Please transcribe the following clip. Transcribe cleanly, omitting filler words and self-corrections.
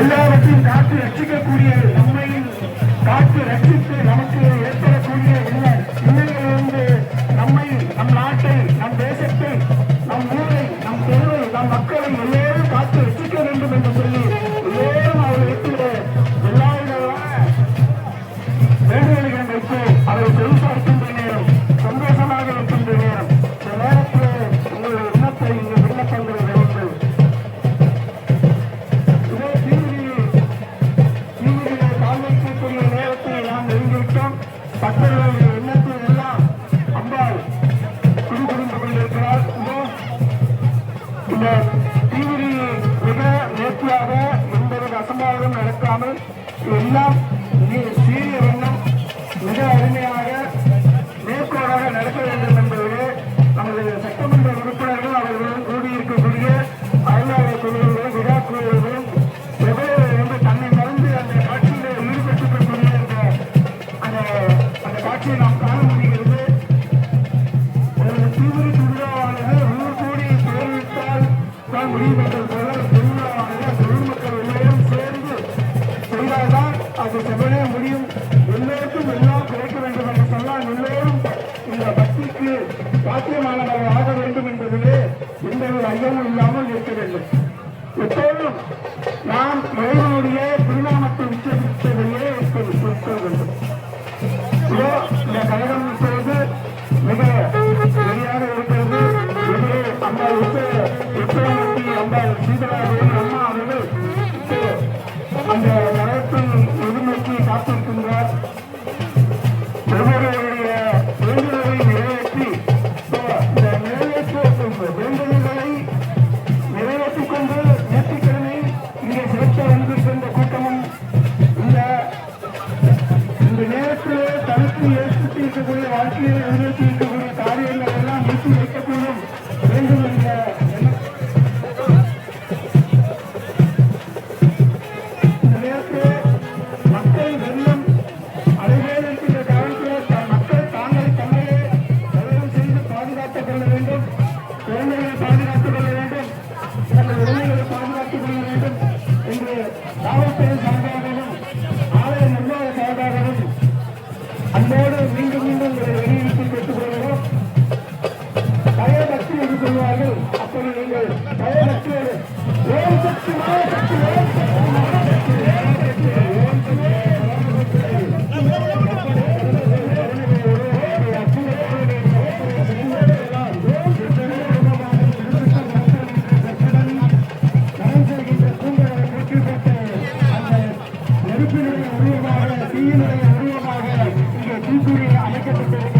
எல்லாவற்றையும் காத்து ரட்சிக்கக்கூடிய நம்மை காத்து ரட்சித்து நமக்கு ஏற்படக்கூடிய இன்னங்களிலிருந்து நம்மை, நம் நாட்டை, நம் தேசத்தை, நம் ஊரை, நம் தெருவை, நம் மக்களை எல்லோரும் காத்து ரட்சிக்க வேண்டும் என்று சொல்லி எல்லோரும் அவர்களுக்கு எல்லா விதமான வேண்டுதல்களை வைத்து அவரை செலுத்தார்க்கின்ற நேரம், சந்தோஷமாக இருக்கின்ற நேரம், இந்த நேரத்தில் உங்களுடைய எண்ணத்தை இங்கு விண்ணப்பங்களை வேண்டும். இதே தீவிரியை காண்பிக்கக்கூடிய நேரத்தில் நாம் நெருங்கிவிட்டோம். பக்தர்களுடைய எண்ணத்தை எல்லாம் அம்பாள் குடிபுரிந்து கொண்டிருக்கிறார். இந்த தீவிரி மிக நேர்த்தியாக எந்தவித அசம்பாவிதம் நடக்காமல் எல்லாம் சீரிய வண்ணம் மிக அருமையாக மேற்கோளாக நடக்க வேண்டும் என்பது நமது சட்டமன்ற உறுப்பினர்கள் அவர்களுடன் கூடியிருக்கக்கூடிய அலுவலக குழுவிலும் விழா குழுவிலும் எவ்வளவு தன்னை மறந்து அந்த காட்சியிலே ஈடுபட்டிருக்கக்கூடிய அந்த காட்சியை நாம் காண முடிகிறது. ஒரு தீவிர திருவிழாவானது ஊர் கூடி தேர்வித்தால் தான் முடியும் என்பது போல திருவிழாவானது பொதுமக்கள் எல்லோரும் சேர்ந்து செய்தால்தான் அது செவ்வனே முடியும். எல்லோருக்கும் எல்லாம் கிடைக்க வேண்டும் என்று சொன்னால் எல்லோரும் இந்த பக்திக்கு சாத்தியமானவர்கள் ஆக வேண்டும் என்பதிலே எந்தவித ஐயமும் இல்லாமல் இருக்க வேண்டும். எப்போதும் நாம் இறைவனுடைய திருநாமத்தை உச்சரித்ததையே இருக்க வேண்டும். இதோ இந்த கழகம் இப்போது மிக சரியாக இருக்கிறது. இதிலே அம்பாள் உத்தரமூர்த்தி, அம்பாள் சீதராதேவி அம்மா அவர்கள் அந்த நகரத்தை எதிர்நோக்கி காத்திருக்கின்றார். ஒவ்வொருவருடைய வேண்டுதலை நிறைவேற்றி இந்த வேண்டுதல்களை நிறைவேற்றிக் கொண்டு நேற்றுக்கிழமை இங்கே சிறப்பு வந்திருக்கின்ற கூட்டமும் இந்த நேரத்தில் தடுத்து ஏற்படுத்தி இருக்கக்கூடிய வாழ்க்கையில் நிறைவேற்றி இருக்கக்கூடிய காரியங்கள் எல்லாம் நிறுத்தி வைக்கக்கூடும் வேண்டும் என்ற அன்போடு மீண்டும் மீண்டும் வெளியிட்டு பெற்றுக் கொள்கிறோம். பயபக்தி என்று சொல்வார்கள். அப்படி நீங்கள் பயபக்தியோடு ஓம் சக்தி மாசக்தி ஓம் நெருப்பினுடைய உருவமாக, தீயினுடைய உருவமாக இங்கே தீக்குறி அமைக்கப்பட்டிருக்கிறது.